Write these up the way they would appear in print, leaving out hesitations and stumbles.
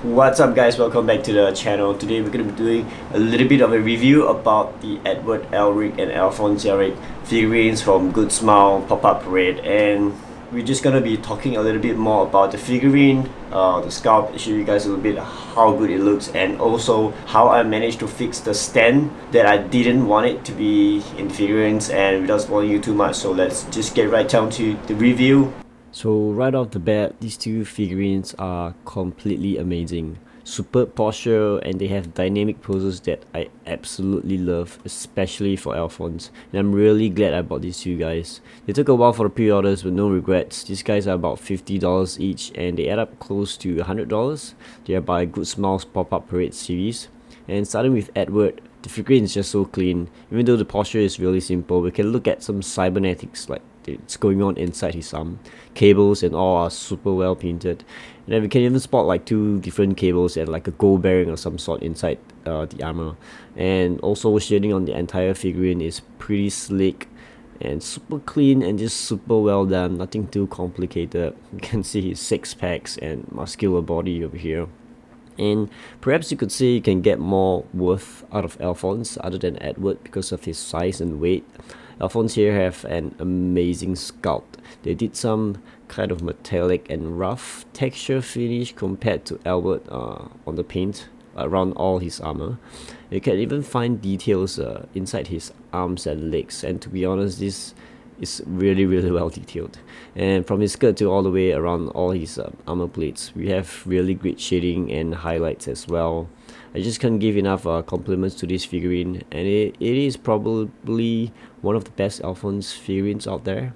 What's up guys, welcome back to the channel. Today we're going to be doing a little bit of a review about the Edward Elric and Alphonse Elric figurines from Good Smile Pop-Up Parade, and we're just going to be talking a little bit more about the figurine, the sculpt, show you guys a little bit how good it looks, and also how I managed to fix the stand that I didn't want it to be in figurines, and without spoiling you too much. So let's just get right down to the review. So right off the bat, these two figurines are completely amazing. Superb posture, and they have dynamic poses that I absolutely love, especially for Alphonse. And I'm really glad I bought these two guys. They took a while for the pre-orders, but no regrets. These guys are about $50 each, and they add up close to $100. They are by Good Smiles Pop-Up Parade series. And starting with Edward, the figurine is just so clean. Even though the posture is really simple, we can look at some cybernetics like it's going on inside his arm. Cables and all are super well painted, and then we can even spot like two different cables and like a gold bearing or some sort inside the armor. And also shading on the entire figurine is pretty slick and super clean and just super well done, nothing too complicated. You can see his six packs and muscular body over here. And perhaps you could say you can get more worth out of Alphonse other than Edward because of his size and weight. Alphonse here have an amazing sculpt. They did some kind of metallic and rough texture finish compared to Edward on the paint around all his armor. You can even find details inside his arms and legs, and to be honest, this is really well detailed. And from his skirt to all the way around all his armor plates, we have really great shading and highlights as well. I just can't give enough compliments to this figurine, and it is probably one of the best Alphonse figurines out there.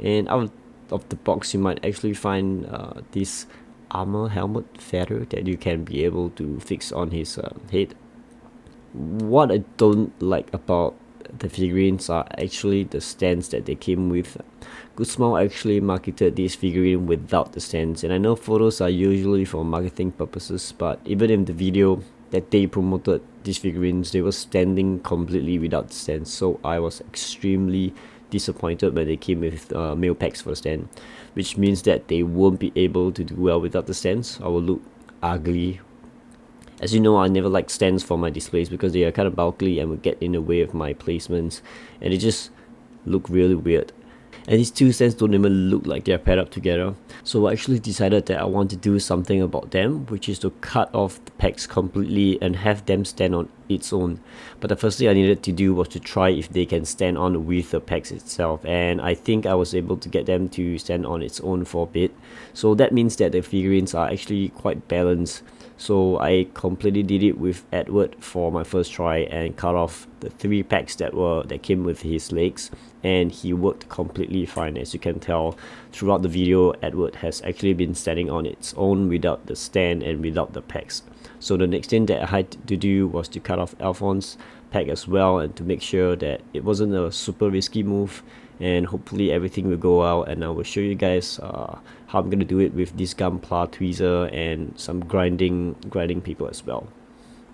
And out of the box, you might actually find this armor helmet feather that you can be able to fix on his head. What I don't like about the figurines are actually the stands that they came with. Good Smile actually marketed this figurine without the stands, and I know photos are usually for marketing purposes, but even in the video that they promoted these figurines, they were standing completely without the stands. So I was extremely disappointed when they came with mail packs for the stand, which means that they won't be able to do well without the stands. I will look ugly. As you know, I never like stands for my displays because they are kind of bulky and would get in the way of my placements, and they just look really weird. And these two stands don't even look like they're paired up together. So I actually decided that I want to do something about them, which is to cut off the pegs completely and have them stand on its own. But the first thing I needed to do was to try if they can stand on with the pegs itself, and I think I was able to get them to stand on its own for a bit. So that means that the figurines are actually quite balanced. So I completely did it with Edward for my first try and cut off the three packs that came with his legs, and he worked completely fine. As you can tell throughout the video, Edward has actually been standing on its own without the stand and without the packs. So the next thing that I had to do was to cut off Alphonse's pack as well, and to make sure that it wasn't a super risky move, and hopefully everything will go out. And I will show you guys how I'm gonna do it with this Gunpla tweezer and some grinding paper as well.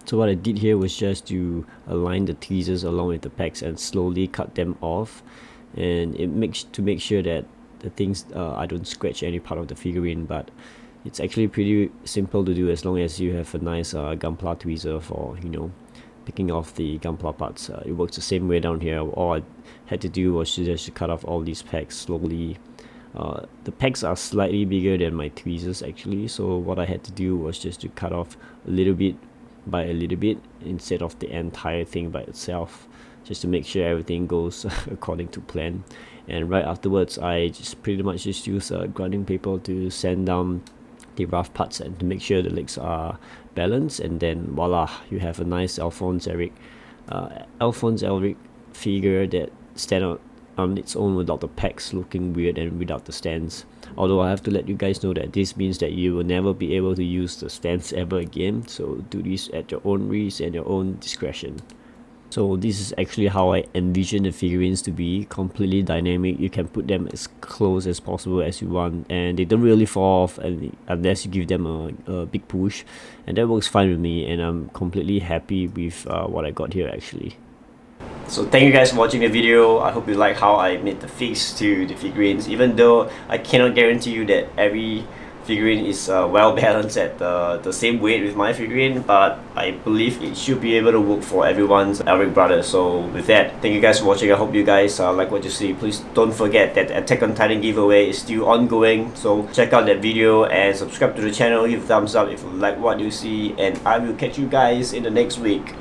So what I did here was just to align the tweezers along with the packs and slowly cut them off, and it makes to make sure that the things I don't scratch any part of the figurine. But it's actually pretty simple to do as long as you have a nice Gunpla tweezer for picking off the Gunpla parts. It works the same way down here. All I had to do was just to cut off all these packs slowly. The packs are slightly bigger than my tweezers actually, so what I had to do was just to cut off a little bit by a little bit instead of the entire thing by itself, just to make sure everything goes according to plan. And right afterwards, I just pretty much just use grinding paper to sand down the rough parts and to make sure the legs are balanced, and then voila, you have a nice Alphonse Elric figure that stand on its own without the packs looking weird and without the stands. Although I have to let you guys know that this means that you will never be able to use the stands ever again, so do this at your own risk and your own discretion. So this is actually how I envision the figurines to be, completely dynamic. You can put them as close as possible as you want, and they don't really fall off unless you give them a big push, and that works fine with me, and I'm completely happy with what I got here actually. So thank you guys for watching the video. I hope you like how I made the fix to the figurines, even though I cannot guarantee you that every figurine is well balanced at the same weight with my figurine, but I believe it should be able to work for everyone's Elric brother. So with that, thank you guys for watching. I hope you guys like what you see. Please don't forget that Attack on Titan giveaway is still ongoing, so check out that video and subscribe to the channel, give a thumbs up if you like what you see, and I will catch you guys in the next week.